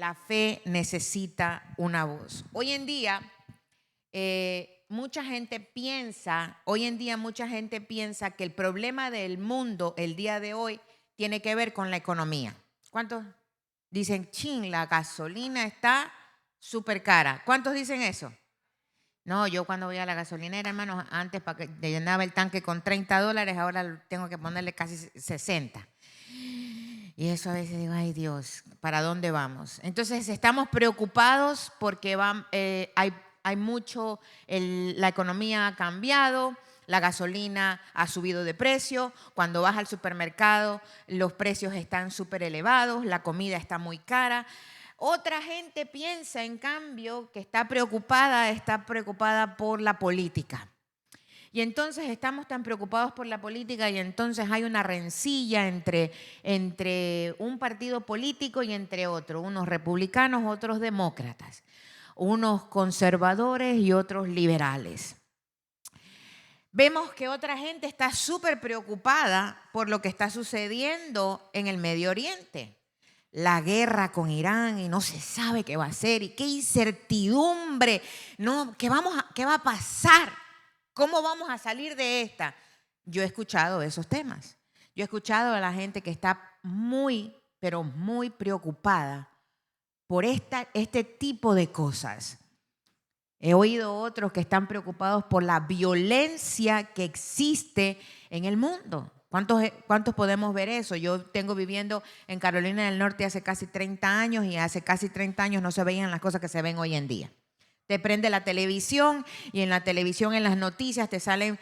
La fe necesita una voz. Hoy en día, mucha gente piensa que el problema del mundo el día de hoy tiene que ver con la economía. ¿Cuántos dicen, chin, la gasolina está súper cara? ¿Cuántos dicen eso? No, yo cuando voy a la gasolinera, hermanos, antes para que llenaba el tanque con $30, ahora tengo que ponerle casi 60. Y eso a veces digo, ay Dios, ¿para dónde vamos? Entonces estamos preocupados porque hay mucho, la economía ha cambiado, la gasolina ha subido de precio, cuando vas al supermercado los precios están súper elevados, la comida está muy cara. Otra gente piensa, en cambio, que está preocupada por la política. Y entonces estamos tan preocupados por la política y entonces hay una rencilla entre un partido político y entre otro, unos republicanos, otros demócratas, unos conservadores y otros liberales. Vemos que otra gente está súper preocupada por lo que está sucediendo en el Medio Oriente. La guerra con Irán y no se sabe qué va a hacer y qué incertidumbre, ¿no? ¿Qué va a pasar? ¿Cómo vamos a salir de esta? Yo he escuchado esos temas. Yo he escuchado a la gente que está muy, pero muy preocupada por este tipo de cosas. He oído otros que están preocupados por la violencia que existe en el mundo. ¿Cuántos podemos ver eso? Yo tengo viviendo en Carolina del Norte hace casi 30 años y hace casi 30 años no se veían las cosas que se ven hoy en día. Te prende la televisión y en la televisión, en las noticias, te salen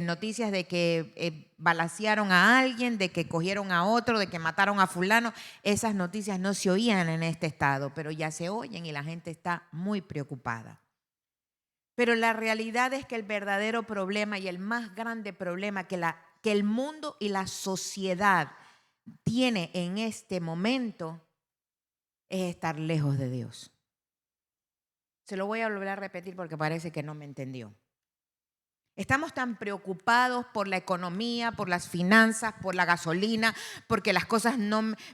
noticias de que balacearon a alguien, de que cogieron a otro, de que mataron a fulano. Esas noticias no se oían en este estado, pero ya se oyen y la gente está muy preocupada. Pero la realidad es que el verdadero problema y el más grande problema que el mundo y la sociedad tiene en este momento es estar lejos de Dios. Se lo voy a volver a repetir porque parece que no me entendió. Estamos tan preocupados por la economía, por las finanzas, por la gasolina, porque las cosas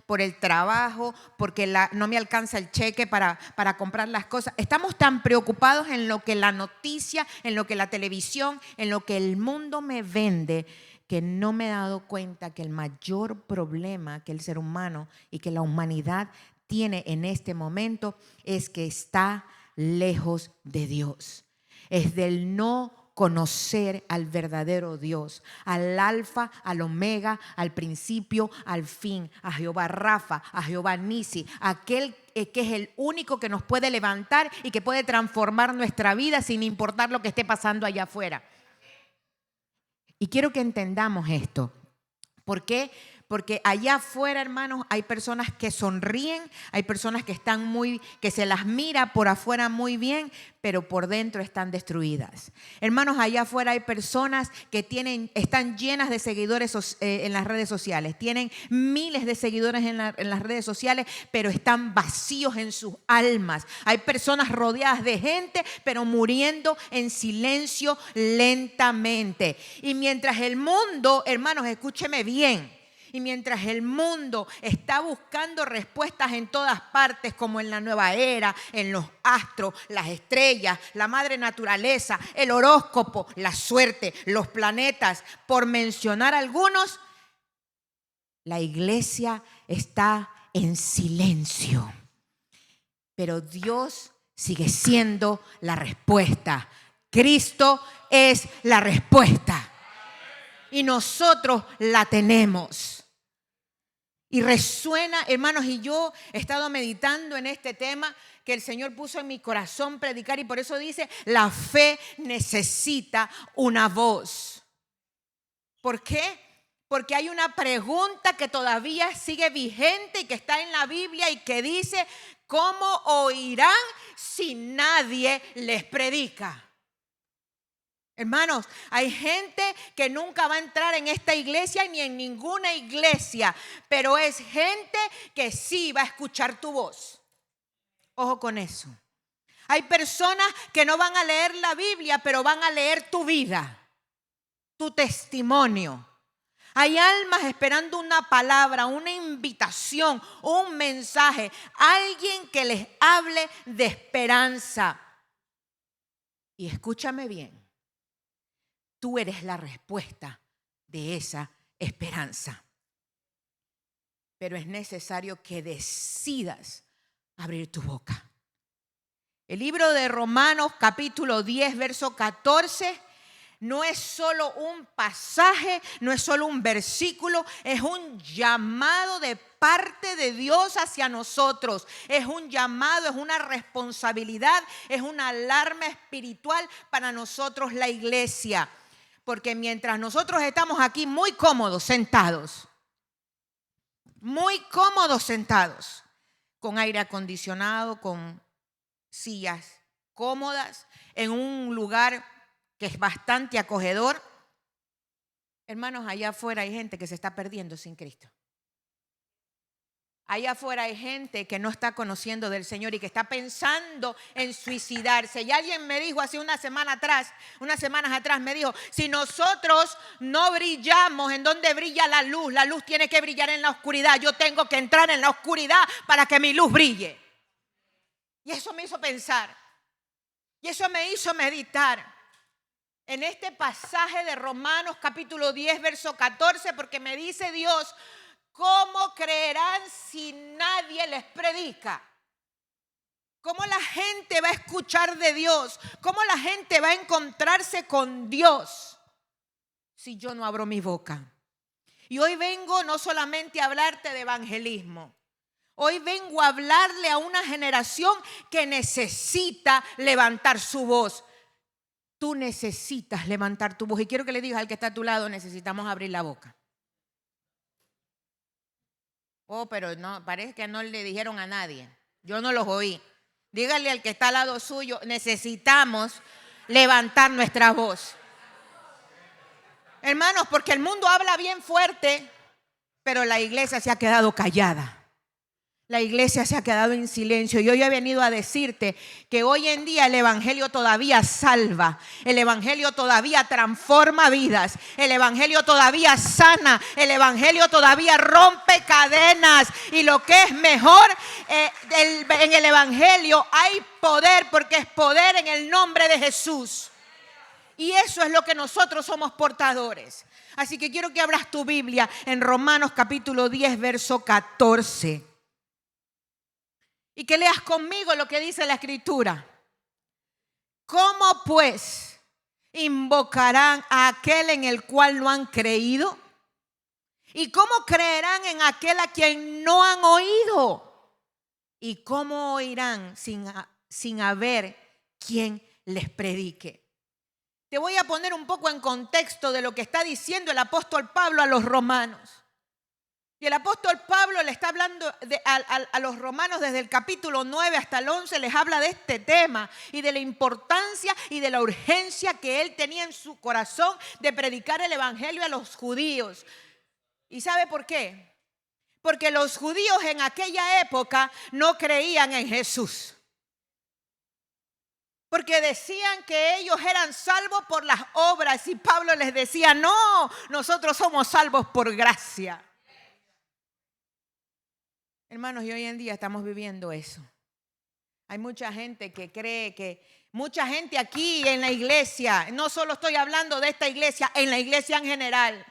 por el trabajo, porque no me alcanza el cheque para comprar las cosas. Estamos tan preocupados en lo que la noticia, en lo que la televisión, en lo que el mundo me vende, que no me he dado cuenta que el mayor problema que el ser humano y que la humanidad tiene en este momento es que está lejos de Dios. Es del no conocer al verdadero Dios, al alfa, al omega, al principio, al fin, a Jehová Rafa, a Jehová Nisi, aquel que es el único que nos puede levantar y que puede transformar nuestra vida sin importar lo que esté pasando allá afuera. Y quiero que entendamos esto. ¿Por qué? Porque allá afuera, hermanos, hay personas que sonríen, hay personas que se las mira por afuera muy bien, pero por dentro están destruidas. Hermanos, allá afuera hay personas que están llenas de seguidores en las redes sociales, tienen miles de seguidores en las redes sociales, pero están vacíos en sus almas. Hay personas rodeadas de gente, pero muriendo en silencio lentamente. Y mientras el mundo, hermanos, escúcheme bien, y mientras el mundo está buscando respuestas en todas partes, como en la nueva era, en los astros, las estrellas, la madre naturaleza, el horóscopo, la suerte, los planetas, por mencionar algunos, la iglesia está en silencio. Pero Dios sigue siendo la respuesta. Cristo es la respuesta. Y nosotros la tenemos. Y resuena, hermanos, y yo he estado meditando en este tema que el Señor puso en mi corazón predicar, y por eso dice, la fe necesita una voz. ¿Por qué? Porque hay una pregunta que todavía sigue vigente y que está en la Biblia y que dice, ¿cómo oirán si nadie les predica? Hermanos, hay gente que nunca va a entrar en esta iglesia ni en ninguna iglesia, pero es gente que sí va a escuchar tu voz. Ojo con eso. Hay personas que no van a leer la Biblia, pero van a leer tu vida, tu testimonio. Hay almas esperando una palabra, una invitación, un mensaje, alguien que les hable de esperanza. Y escúchame bien, tú eres la respuesta de esa esperanza. Pero es necesario que decidas abrir tu boca. El libro de Romanos, capítulo 10, verso 14, no es solo un pasaje, no es solo un versículo, es un llamado de parte de Dios hacia nosotros. Es un llamado, es una responsabilidad, es una alarma espiritual para nosotros, la iglesia. Porque mientras nosotros estamos aquí muy cómodos sentados, con aire acondicionado, con sillas cómodas, en un lugar que es bastante acogedor. Hermanos, allá afuera hay gente que se está perdiendo sin Cristo. Allá afuera hay gente que no está conociendo del Señor y que está pensando en suicidarse. Y alguien me dijo hace unas semanas atrás me dijo, si nosotros no brillamos en donde brilla la luz tiene que brillar en la oscuridad. Yo tengo que entrar en la oscuridad para que mi luz brille. Y eso me hizo pensar. Y eso me hizo meditar en este pasaje de Romanos capítulo 10, verso 14, porque me dice Dios, ¿cómo creerán si nadie les predica? ¿Cómo la gente va a escuchar de Dios? ¿Cómo la gente va a encontrarse con Dios si yo no abro mi boca? Y hoy vengo no solamente a hablarte de evangelismo. Hoy vengo a hablarle a una generación que necesita levantar su voz. Tú necesitas levantar tu voz. Y quiero que le digas al que está a tu lado, necesitamos abrir la boca. Oh, pero no, parece que no le dijeron a nadie. Yo no los oí. Dígale al que está al lado suyo, necesitamos levantar nuestra voz. Hermanos, porque el mundo habla bien fuerte, pero la iglesia se ha quedado callada. La iglesia se ha quedado en silencio y hoy he venido a decirte que hoy en día el evangelio todavía salva, el evangelio todavía transforma vidas, el evangelio todavía sana, el evangelio todavía rompe cadenas y lo que es mejor, en el evangelio hay poder porque es poder en el nombre de Jesús. Y eso es lo que nosotros somos portadores. Así que quiero que abras tu Biblia en Romanos capítulo 10, verso 14. Y que leas conmigo lo que dice la Escritura. ¿Cómo pues invocarán a aquel en el cual no han creído? ¿Y cómo creerán en aquel a quien no han oído? ¿Y cómo oirán sin haber quien les predique? Te voy a poner un poco en contexto de lo que está diciendo el apóstol Pablo a los romanos. Y el apóstol Pablo le está hablando a los romanos desde el capítulo 9 hasta el 11, les habla de este tema y de la importancia y de la urgencia que él tenía en su corazón de predicar el evangelio a los judíos. ¿Y sabe por qué? Porque los judíos en aquella época no creían en Jesús. Porque decían que ellos eran salvos por las obras y Pablo les decía, no, nosotros somos salvos por gracia. Hermanos, y hoy en día estamos viviendo eso. Hay mucha gente que cree mucha gente aquí en la iglesia, no solo estoy hablando de esta iglesia, en la iglesia en general,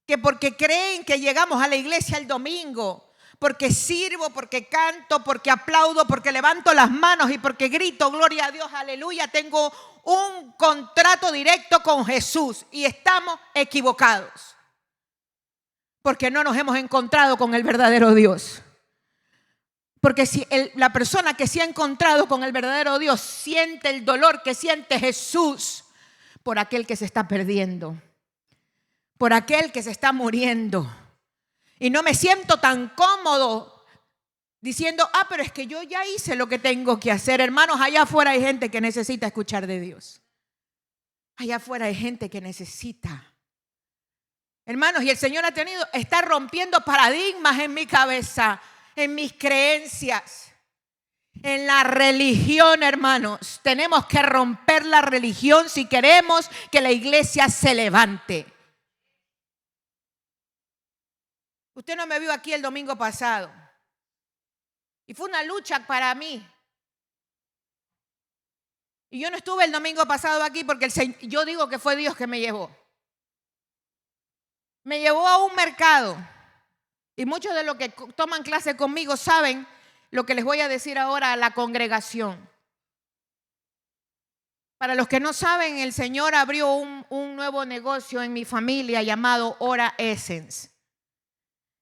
que porque creen que llegamos a la iglesia el domingo, porque sirvo, porque canto, porque aplaudo, porque levanto las manos y porque grito, gloria a Dios, aleluya, tengo un contrato directo con Jesús y estamos equivocados. Porque no nos hemos encontrado con el verdadero Dios. Porque si la persona que se ha encontrado con el verdadero Dios siente el dolor que siente Jesús por aquel que se está perdiendo, por aquel que se está muriendo. Y no me siento tan cómodo diciendo, pero es que yo ya hice lo que tengo que hacer. Hermanos, allá afuera hay gente que necesita escuchar de Dios. Allá afuera hay gente que necesita. Hermanos, y el Señor está rompiendo paradigmas en mi cabeza, en mis creencias, en la religión, hermanos. Tenemos que romper la religión si queremos que la iglesia se levante. Usted no me vio aquí el domingo pasado. Y fue una lucha para mí. Y yo no estuve el domingo pasado aquí porque yo digo que fue Dios que me llevó. Me llevó a un mercado. Y muchos de los que toman clase conmigo saben lo que les voy a decir ahora a la congregación. Para los que no saben, el Señor abrió un nuevo negocio en mi familia llamado Ora Essence,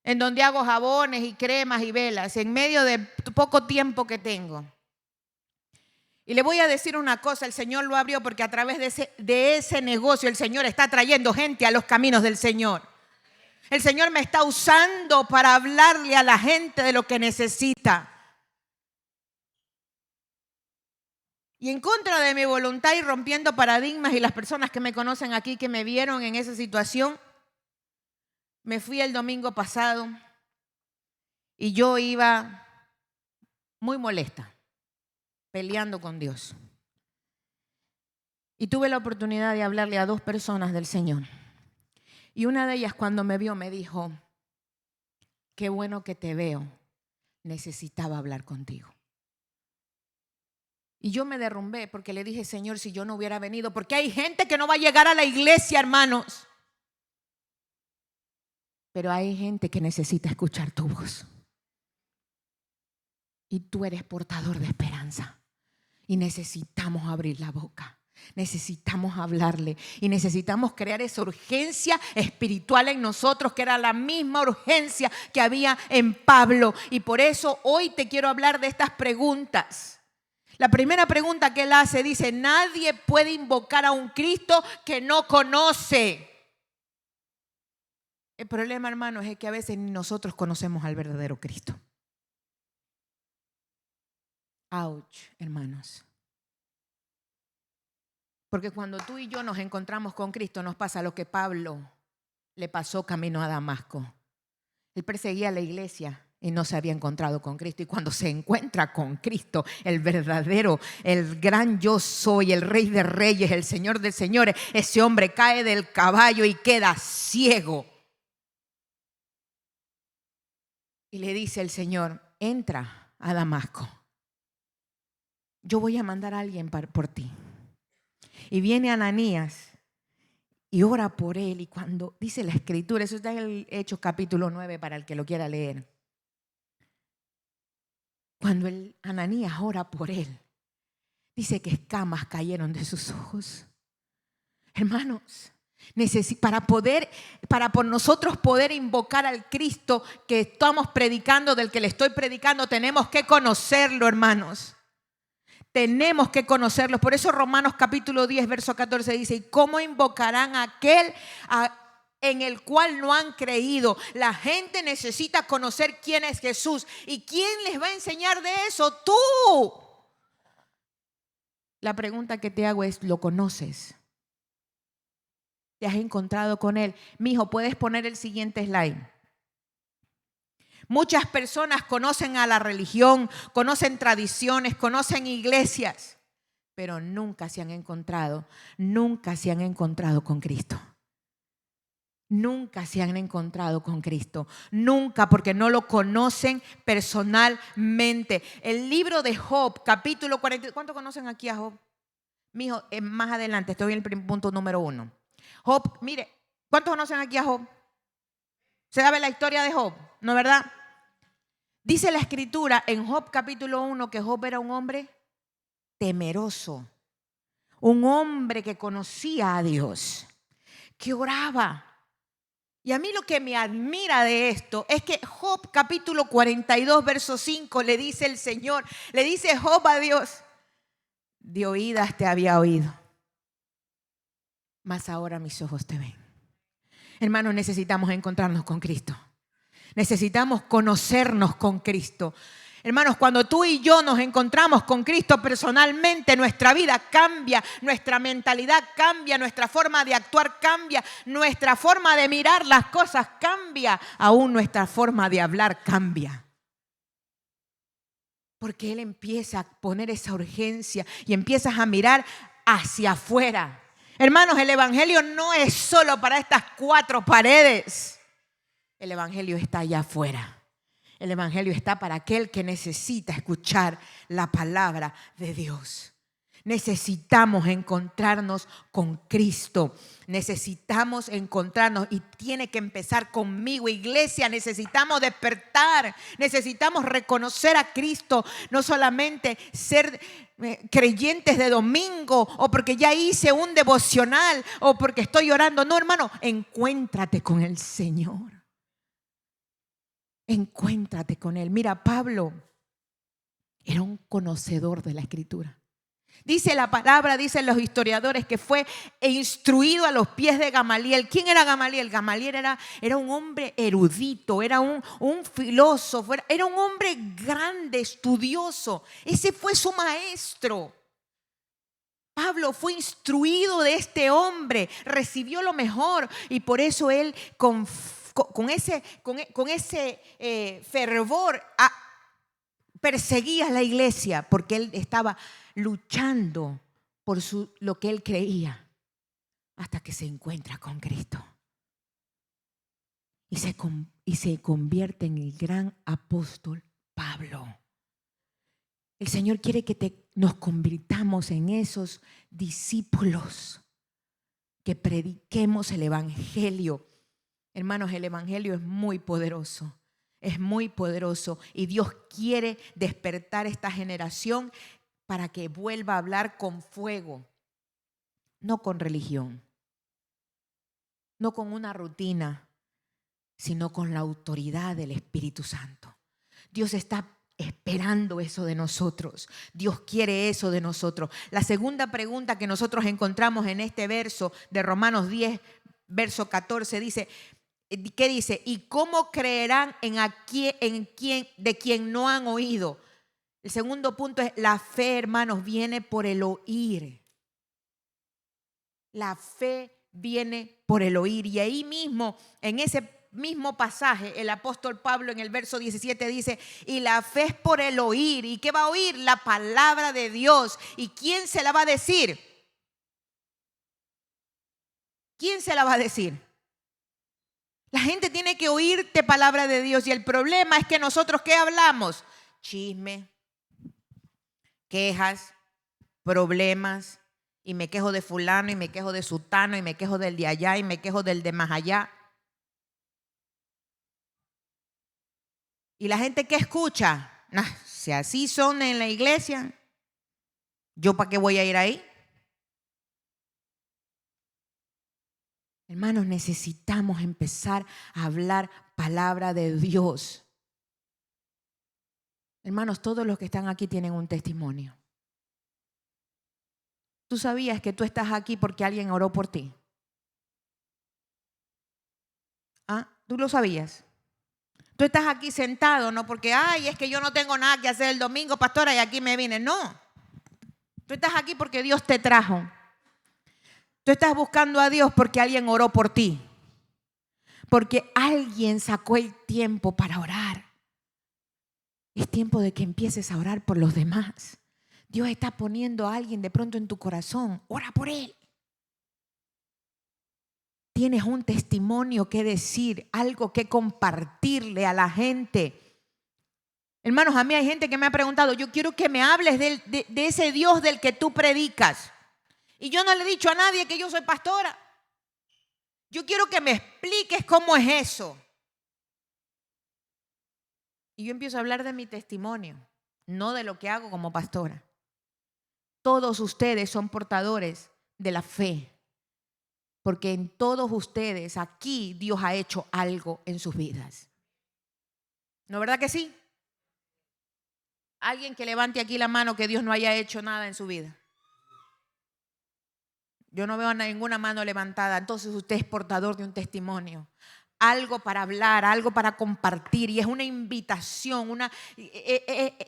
en donde hago jabones y cremas y velas en medio de poco tiempo que tengo. Y le voy a decir una cosa, el Señor lo abrió porque a través de ese negocio el Señor está trayendo gente a los caminos del Señor. El Señor me está usando para hablarle a la gente de lo que necesita. Y en contra de mi voluntad y rompiendo paradigmas, y las personas que me conocen aquí, que me vieron en esa situación, me fui el domingo pasado y yo iba muy molesta, peleando con Dios. Y tuve la oportunidad de hablarle a 2 personas del Señor. Y una de ellas, cuando me vio, me dijo: qué bueno que te veo, necesitaba hablar contigo. Y yo me derrumbé porque le dije: Señor, si yo no hubiera venido, porque hay gente que no va a llegar a la iglesia, hermanos. Pero hay gente que necesita escuchar tu voz. Y tú eres portador de esperanza. Y necesitamos abrir la boca. Necesitamos hablarle. Y necesitamos crear esa urgencia espiritual en nosotros, que era la misma urgencia que había en Pablo. Y por eso hoy te quiero hablar de estas preguntas. La primera pregunta que él hace dice: nadie puede invocar a un Cristo que no conoce. El problema, hermanos, es que a veces ni nosotros conocemos al verdadero Cristo. Ouch, hermanos. Porque cuando tú y yo nos encontramos con Cristo, nos pasa lo que Pablo le pasó camino a Damasco. Él perseguía a la iglesia y no se había encontrado con Cristo. Y cuando se encuentra con Cristo, el verdadero, el gran yo soy, el Rey de Reyes, el Señor de Señores, ese hombre cae del caballo y queda ciego. Y le dice el Señor: entra a Damasco. Yo voy a mandar a alguien por ti. Y viene Ananías y ora por él. Y cuando dice la Escritura, eso está en el Hechos capítulo 9 para el que lo quiera leer. Cuando Ananías ora por él, dice que escamas cayeron de sus ojos. Hermanos, para por nosotros poder invocar al Cristo que estamos predicando, del que le estoy predicando, tenemos que conocerlo, hermanos. Tenemos que conocerlo. Por eso Romanos capítulo 10, verso 14 dice: ¿y cómo invocarán a aquel en el cual no han creído? La gente necesita conocer quién es Jesús. ¿Y quién les va a enseñar de eso? Tú. La pregunta que te hago es: ¿lo conoces? ¿Te has encontrado con él? Mijo, ¿puedes poner el siguiente slide? Muchas personas conocen a la religión, conocen tradiciones, conocen iglesias, pero nunca se han encontrado con Cristo. Nunca se han encontrado con Cristo. Nunca, porque no lo conocen personalmente. El libro de Job, capítulo 40. ¿Cuántos conocen aquí a Job? Mijo, más adelante, estoy en el punto número 1. Job, mire, ¿cuántos conocen aquí a Job? ¿Se sabe la historia de Job? ¿No, verdad? Dice la Escritura en Job capítulo 1 que Job era un hombre temeroso, un hombre que conocía a Dios, que oraba. Y a mí lo que me admira de esto es que Job capítulo 42 verso 5 le dice el Señor, le dice Job a Dios: de oídas te había oído, mas ahora mis ojos te ven. Hermanos, necesitamos encontrarnos con Cristo. Necesitamos conocernos con Cristo. Hermanos, cuando tú y yo nos encontramos con Cristo personalmente, nuestra vida cambia, nuestra mentalidad cambia, nuestra forma de actuar cambia, nuestra forma de mirar las cosas cambia, aún nuestra forma de hablar cambia. Porque Él empieza a poner esa urgencia y empiezas a mirar hacia afuera. Hermanos, el evangelio no es solo para estas 4 paredes. El evangelio está allá afuera. El evangelio está para aquel que necesita escuchar la palabra de Dios. Necesitamos encontrarnos con Cristo. Necesitamos encontrarnos y tiene que empezar conmigo, iglesia. Necesitamos despertar. Necesitamos reconocer a Cristo. No solamente ser creyentes de domingo o porque ya hice un devocional o porque estoy orando. No, hermano, encuéntrate con el Señor. Encuéntrate con Él. Mira, Pablo era un conocedor de la Escritura. Dice la palabra, dicen los historiadores, que fue instruido a los pies de Gamaliel. ¿Quién era Gamaliel? Gamaliel era un hombre erudito, era un filósofo, era un hombre grande, estudioso. Ese fue su maestro. Pablo fue instruido de este hombre, recibió lo mejor y por eso él con ese fervor perseguía a la iglesia, porque él estaba luchando por lo que él creía, hasta que se encuentra con Cristo y se convierte en el gran apóstol Pablo. El Señor quiere que nos convirtamos en esos discípulos, que prediquemos el evangelio. Hermanos, el evangelio es muy poderoso. Es muy poderoso y Dios quiere despertar esta generación para que vuelva a hablar con fuego, no con religión, no con una rutina, sino con la autoridad del Espíritu Santo. Dios está esperando eso de nosotros. Dios quiere eso de nosotros. La segunda pregunta que nosotros encontramos en este verso de Romanos 10, verso 14, dice... ¿Qué dice? ¿Y cómo creerán de quien no han oído? El segundo punto es la fe, hermanos, viene por el oír. La fe viene por el oír. Y ahí mismo, en ese mismo pasaje, el apóstol Pablo en el verso 17 dice, y la fe es por el oír. ¿Y qué va a oír? La palabra de Dios. ¿Y quién se la va a decir? ¿Quién se la va a decir? La gente tiene que oírte palabra de Dios y el problema es que nosotros, ¿qué hablamos? Chisme, quejas, problemas, y me quejo de fulano y me quejo de sutano y me quejo del de allá y me quejo del de más allá. ¿Y la gente qué escucha? Si así son en la iglesia, ¿yo para qué voy a ir ahí? Hermanos, necesitamos empezar a hablar palabra de Dios. Hermanos, todos los que están aquí tienen un testimonio. ¿Tú sabías que tú estás aquí porque alguien oró por ti? ¿Ah? ¿Tú lo sabías? Tú estás aquí sentado, no porque, es que yo no tengo nada que hacer el domingo, pastora, y aquí me vine. No. Tú estás aquí porque Dios te trajo. Tú estás buscando a Dios porque alguien oró por ti. Porque alguien sacó el tiempo para orar. Es tiempo de que empieces a orar por los demás. Dios está poniendo a alguien de pronto en tu corazón. Ora por él. Tienes un testimonio que decir, algo que compartirle a la gente. Hermanos, a mí hay gente que me ha preguntado, yo quiero que me hables de ese Dios del que tú predicas. Y yo no le he dicho a nadie que yo soy pastora. Yo quiero que me expliques cómo es eso. Y yo empiezo a hablar de mi testimonio, no de lo que hago como pastora. Todos ustedes son portadores de la fe, porque en todos ustedes aquí Dios ha hecho algo en sus vidas. ¿No, verdad que sí? Alguien que levante aquí la mano que Dios no haya hecho nada en su vida. Yo no veo ninguna mano levantada. Entonces usted es portador de un testimonio. Algo para hablar, algo para compartir. Y es una invitación.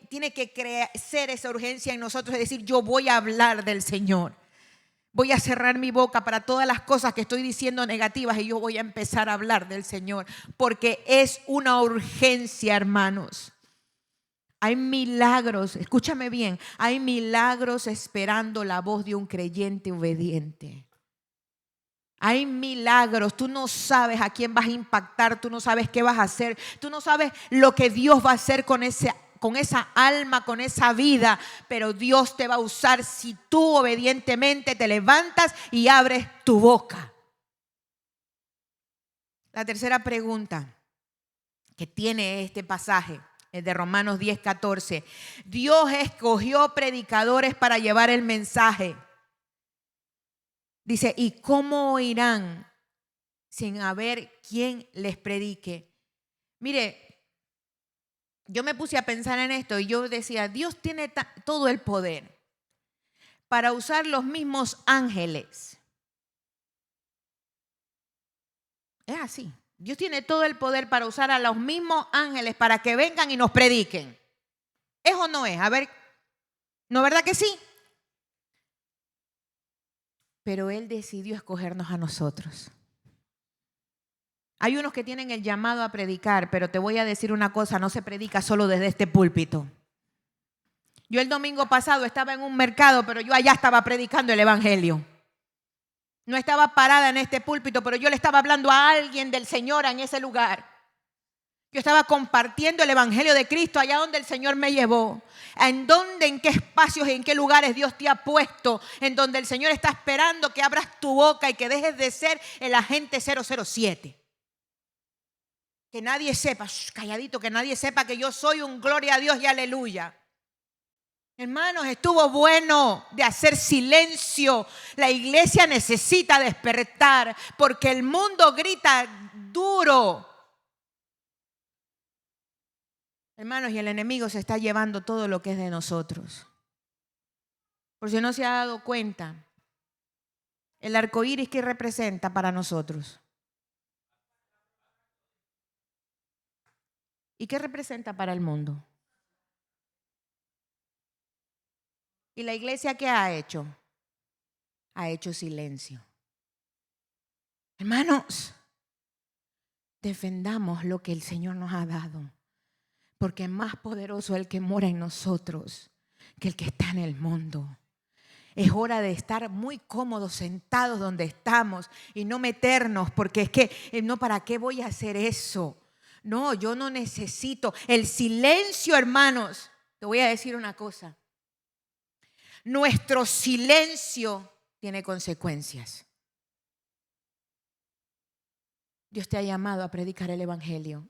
Tiene que crecer esa urgencia en nosotros. Es decir, yo voy a hablar del Señor. Voy a cerrar mi boca para todas las cosas que estoy diciendo negativas y yo voy a empezar a hablar del Señor. Porque es una urgencia, hermanos. Hay milagros, escúchame bien, hay milagros esperando la voz de un creyente obediente. Hay milagros, tú no sabes a quién vas a impactar, tú no sabes qué vas a hacer, tú no sabes lo que Dios va a hacer con esa alma, con esa vida, pero Dios te va a usar si tú obedientemente te levantas y abres tu boca. La tercera pregunta que tiene este pasaje es de Romanos 10:14. Dios escogió predicadores para llevar el mensaje. Dice, ¿y cómo oirán sin haber quien les predique? Mire, yo me puse a pensar en esto y yo decía, Dios tiene todo el poder para usar los mismos ángeles. Es así. Dios tiene todo el poder para usar a los mismos ángeles para que vengan y nos prediquen. ¿Es o no es? A ver, ¿no verdad que sí? Pero Él decidió escogernos a nosotros. Hay unos que tienen el llamado a predicar, pero te voy a decir una cosa, no se predica solo desde este púlpito. Yo el domingo pasado estaba en un mercado, pero yo allá estaba predicando el evangelio. No estaba parada en este púlpito, pero yo le estaba hablando a alguien del Señor en ese lugar. Yo estaba compartiendo el evangelio de Cristo allá donde el Señor me llevó. En dónde, en qué espacios, en qué lugares Dios te ha puesto, en donde el Señor está esperando que abras tu boca y que dejes de ser el agente 007. Que nadie sepa, calladito, que nadie sepa que yo soy un gloria a Dios y aleluya. Hermanos, estuvo bueno de hacer silencio. La iglesia necesita despertar porque el mundo grita duro. Hermanos, y el enemigo se está llevando todo lo que es de nosotros. Por si no se ha dado cuenta, el arco iris, ¿qué representa para nosotros? ¿Y qué representa para el mundo? ¿Y la iglesia qué ha hecho? Ha hecho silencio. Hermanos, defendamos lo que el Señor nos ha dado, porque es más poderoso el que mora en nosotros que el que está en el mundo. Es hora de estar muy cómodos sentados donde estamos y no meternos, porque es que no, ¿para qué voy a hacer eso? No, yo no necesito el silencio, hermanos. Te voy a decir una cosa. Nuestro silencio tiene consecuencias. Dios te ha llamado a predicar el evangelio.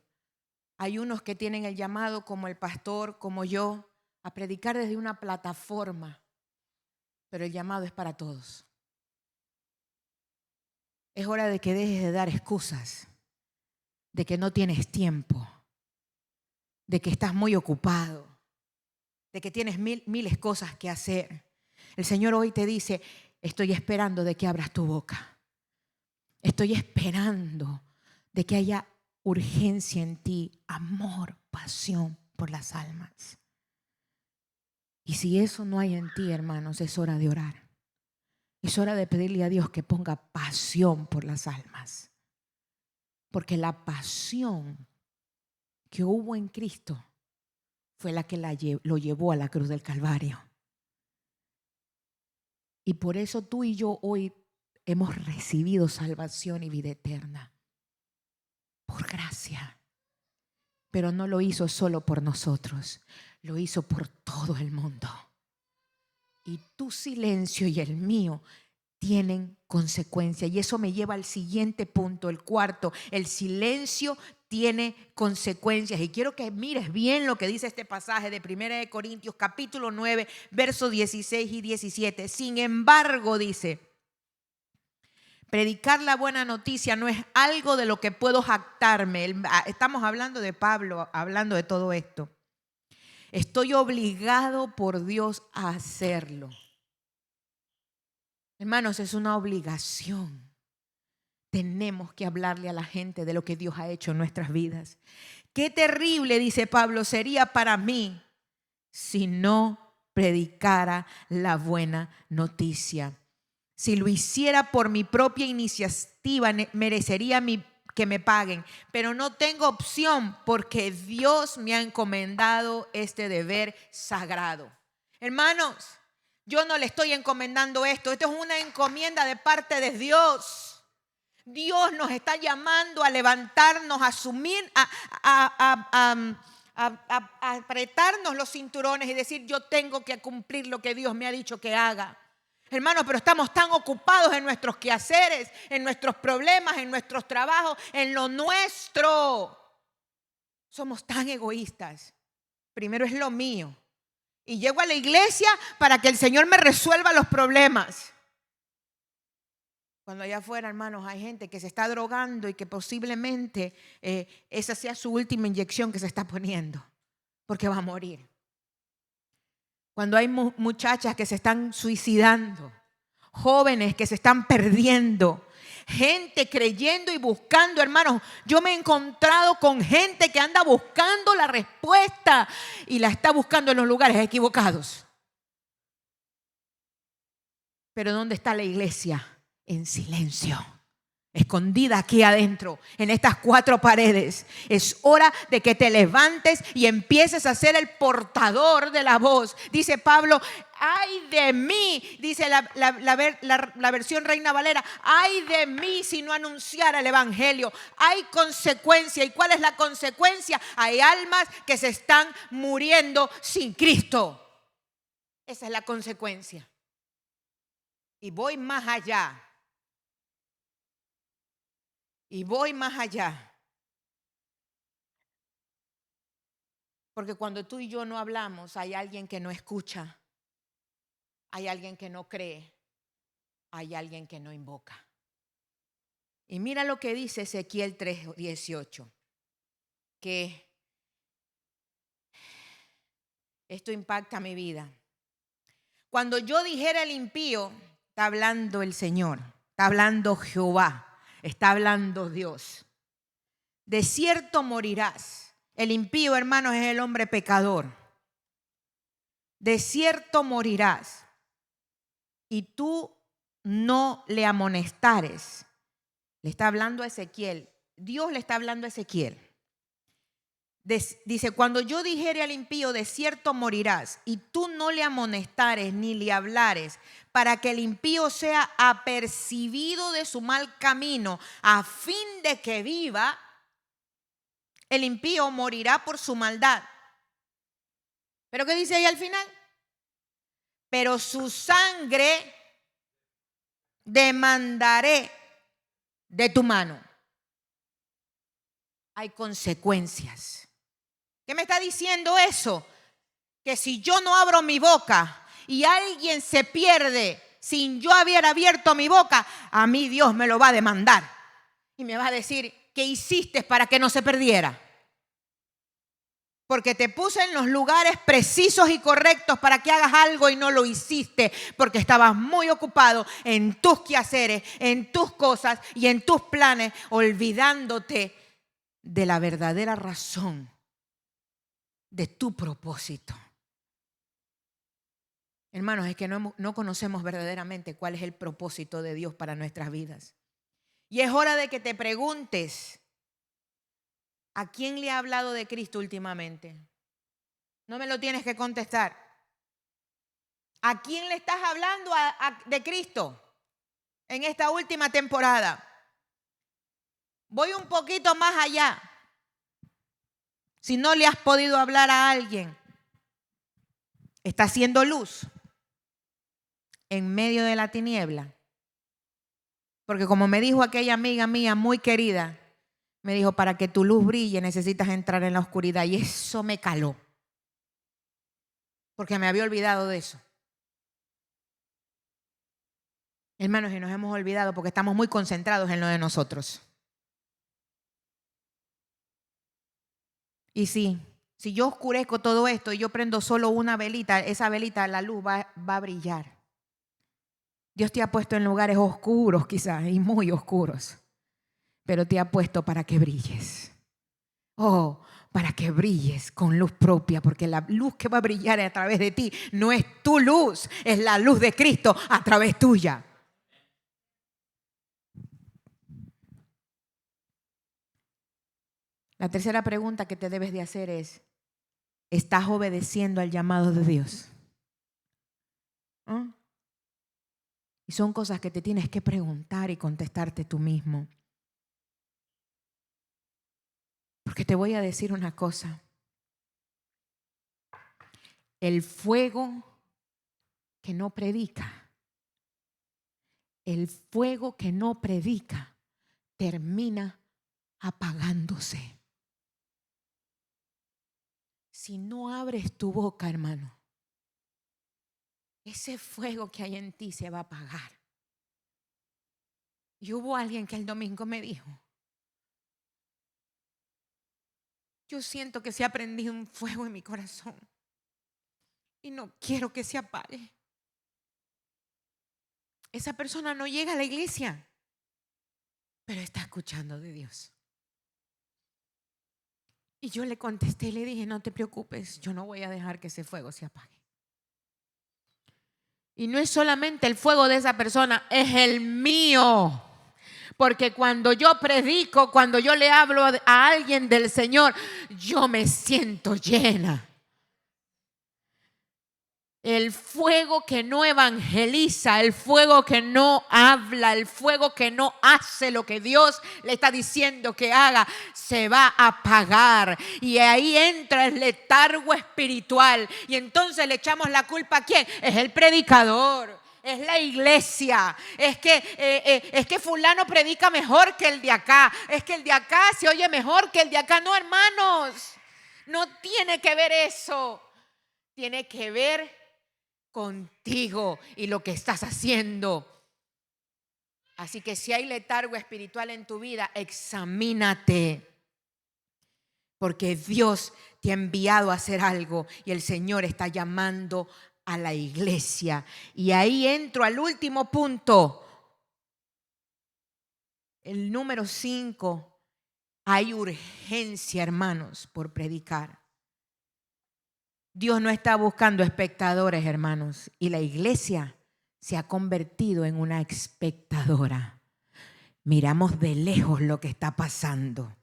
Hay unos que tienen el llamado, como el pastor, como yo, a predicar desde una plataforma, pero el llamado es para todos. Es hora de que dejes de dar excusas, de que no tienes tiempo, de que estás muy ocupado, de que tienes miles cosas que hacer. El Señor hoy te dice, estoy esperando de que abras tu boca. Estoy esperando de que haya urgencia en ti, amor, pasión por las almas. Y si eso no hay en ti, hermanos, es hora de orar. Es hora de pedirle a Dios que ponga pasión por las almas. Porque la pasión que hubo en Cristo fue la que lo llevó a la cruz del Calvario. Y por eso tú y yo hoy hemos recibido salvación y vida eterna. Por gracia. Pero no lo hizo solo por nosotros, lo hizo por todo el mundo. Y tu silencio y el mío tienen consecuencias. Y eso me lleva al siguiente punto, el cuarto. El silencio tiene consecuencias. Y quiero que mires bien lo que dice este pasaje de 1 Corintios capítulo 9, versos 16 y 17. Sin embargo, dice, predicar la buena noticia no es algo de lo que puedo jactarme. Estamos hablando de Pablo, hablando de todo esto. Estoy obligado por Dios a hacerlo. Hermanos, es una obligación. Tenemos que hablarle a la gente de lo que Dios ha hecho en nuestras vidas. Qué terrible, dice Pablo, sería para mí si no predicara la buena noticia. Si lo hiciera por mi propia iniciativa, merecería que me paguen, pero no tengo opción porque Dios me ha encomendado este deber sagrado. Hermanos, yo no le estoy encomendando esto. Esto es una encomienda de parte de Dios. Dios nos está llamando a levantarnos, a asumir, a apretarnos los cinturones y decir, yo tengo que cumplir lo que Dios me ha dicho que haga. Hermanos, pero estamos tan ocupados en nuestros quehaceres, en nuestros problemas, en nuestros trabajos, en lo nuestro. Somos tan egoístas. Primero es lo mío. Y llego a la iglesia para que el Señor me resuelva los problemas. Cuando allá afuera, hermanos, hay gente que se está drogando y que posiblemente esa sea su última inyección que se está poniendo, porque va a morir. Cuando hay muchachas que se están suicidando, jóvenes que se están perdiendo, gente creyendo y buscando, hermanos. Yo me he encontrado con gente que anda buscando la respuesta y la está buscando en los lugares equivocados. Pero ¿dónde está la iglesia? En silencio, escondida aquí adentro, en estas 4 paredes. Es hora de que te levantes y empieces a ser el portador de la voz. Dice Pablo, ay de mí, dice la versión Reina Valera, ay de mí si no anunciara el evangelio. Hay consecuencia. ¿Y cuál es la consecuencia? Hay almas que se están muriendo sin Cristo. Esa es la consecuencia. Y voy más allá. Y voy más allá. Porque cuando tú y yo no hablamos, hay alguien que no escucha. Hay alguien que no cree. Hay alguien que no invoca. Y mira lo que dice Ezequiel 3:18. Que esto impacta mi vida. Cuando yo dijera el impío, está hablando el Señor. Está hablando Jehová. Está hablando Dios. De cierto morirás. El impío, hermanos, es el hombre pecador. De cierto morirás. Y tú no le amonestares. Le está hablando a Ezequiel. Dios le está hablando a Ezequiel. Dice, cuando yo dijere al impío, de cierto morirás, y tú no le amonestares ni le hablares, para que el impío sea apercibido de su mal camino, a fin de que viva, el impío morirá por su maldad. ¿Pero qué dice ahí al final? Pero su sangre demandaré de tu mano. Hay consecuencias. ¿Qué me está diciendo eso? Que si yo no abro mi boca y alguien se pierde sin yo haber abierto mi boca, a mí Dios me lo va a demandar. Y me va a decir, ¿qué hiciste para que no se perdiera? Porque te puse en los lugares precisos y correctos para que hagas algo y no lo hiciste, porque estabas muy ocupado en tus quehaceres, en tus cosas y en tus planes, olvidándote de la verdadera razón de tu propósito. Hermanos, es que no conocemos verdaderamente cuál es el propósito de Dios para nuestras vidas. Y es hora de que te preguntes, ¿a quién le ha hablado de Cristo últimamente? No me lo tienes que contestar. ¿A quién le estás hablando de Cristo en esta última temporada? Voy un poquito más allá. Si no le has podido hablar a alguien, está haciendo luz en medio de la tiniebla. Porque como me dijo aquella amiga mía muy querida, me dijo, para que tu luz brille necesitas entrar en la oscuridad. Y eso me caló. Porque me había olvidado de eso. Hermanos, y nos hemos olvidado porque estamos muy concentrados en lo de nosotros. Y si yo oscurezco todo esto y yo prendo solo una velita, esa velita, la luz va a brillar. Dios te ha puesto en lugares oscuros quizás y muy oscuros, pero te ha puesto para que brilles. Oh, para que brilles con luz propia, porque la luz que va a brillar a través de ti no es tu luz, es la luz de Cristo a través tuya. La tercera pregunta que te debes de hacer es, ¿estás obedeciendo al llamado de Dios? ¿Ah? Y son cosas que te tienes que preguntar y contestarte tú mismo. Porque te voy a decir una cosa. El fuego que no predica, el fuego que no predica, termina apagándose. Si no abres tu boca, hermano, ese fuego que hay en ti se va a apagar. Y hubo alguien que el domingo me dijo, yo siento que se ha prendido un fuego en mi corazón y no quiero que se apague. Esa persona no llega a la iglesia, pero está escuchando de Dios. Y yo le contesté y le dije, no te preocupes, yo no voy a dejar que ese fuego se apague. Y no es solamente el fuego de esa persona, es el mío. Porque cuando yo predico, cuando yo le hablo a alguien del Señor, yo me siento llena. El fuego que no evangeliza, el fuego que no habla, el fuego que no hace lo que Dios le está diciendo que haga, se va a apagar. Y ahí entra el letargo espiritual. Y entonces le echamos la culpa ¿a quién? Es el predicador. Es la iglesia, es que fulano predica mejor que el de acá, es que el de acá se oye mejor que el de acá. No, hermanos, no tiene que ver eso, tiene que ver contigo y lo que estás haciendo. Así que si hay letargo espiritual en tu vida, examínate, porque Dios te ha enviado a hacer algo y el Señor está llamando a la iglesia. Y ahí entro al último punto, el número 5. Hay urgencia, hermanos, por predicar. Dios no está buscando espectadores, hermanos, y la iglesia se ha convertido en una espectadora. Miramos de lejos lo que está pasando.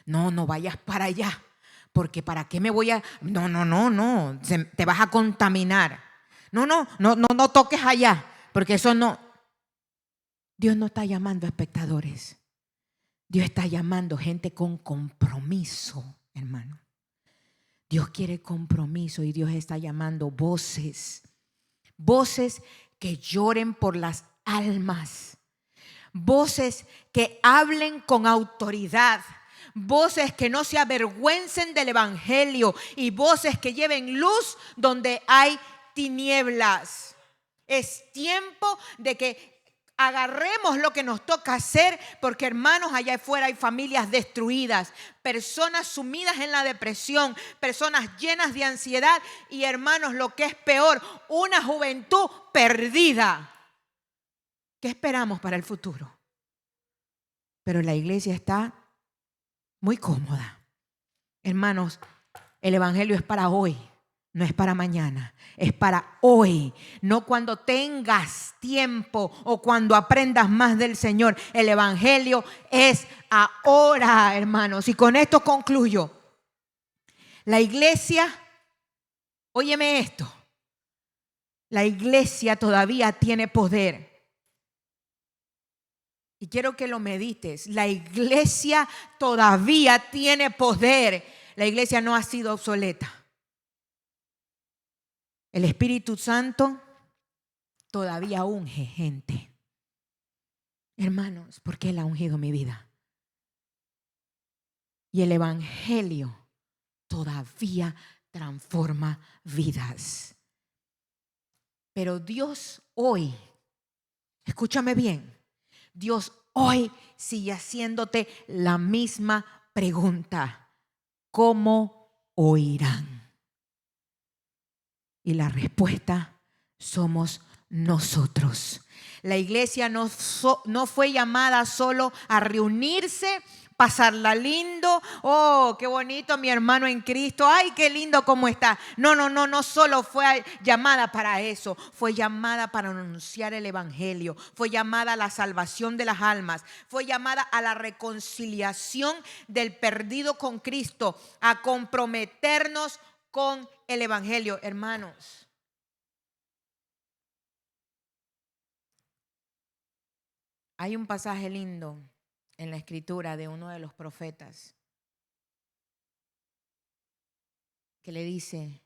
No vayas para allá, porque ¿para qué me voy a...? No, te vas a contaminar. No toques allá, porque eso no... Dios no está llamando a espectadores. Dios está llamando gente con compromiso, hermano. Dios quiere compromiso y Dios está llamando voces que lloren por las almas, voces que hablen con autoridad, voces que no se avergüencen del evangelio y voces que lleven luz donde hay tinieblas. Es tiempo de que agarremos lo que nos toca hacer, porque hermanos, allá afuera hay familias destruidas, personas sumidas en la depresión, personas llenas de ansiedad y hermanos, lo que es peor, una juventud perdida. ¿Qué esperamos para el futuro? Pero la iglesia está muy cómoda. Hermanos, el evangelio es para hoy. No es para mañana, es para hoy, no cuando tengas tiempo o cuando aprendas más del Señor. El evangelio es ahora, hermanos. Y con esto concluyo. La iglesia, óyeme esto, la iglesia todavía tiene poder. Y quiero que lo medites. La iglesia todavía tiene poder. La iglesia no ha sido obsoleta. El Espíritu Santo todavía unge gente. Hermanos, porque Él ha ungido mi vida. Y el evangelio todavía transforma vidas. Pero Dios hoy, escúchame bien, Dios hoy sigue haciéndote la misma pregunta: ¿cómo oirán? Y la respuesta somos nosotros. La iglesia no fue llamada solo a reunirse, pasarla lindo. Oh, qué bonito mi hermano en Cristo. Ay, qué lindo cómo está. No solo fue llamada para eso. Fue llamada para anunciar el evangelio. Fue llamada a la salvación de las almas. Fue llamada a la reconciliación del perdido con Cristo. A comprometernos con el evangelio, hermanos. Hay un pasaje lindo en la escritura de uno de los profetas que le dice,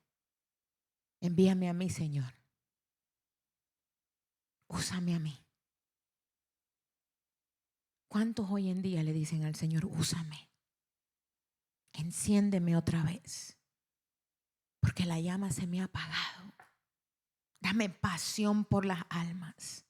envíame a mí, Señor. Úsame a mí. ¿Cuántos hoy en día le dicen al Señor, úsame? Enciéndeme otra vez, porque la llama se me ha apagado. Dame pasión por las almas.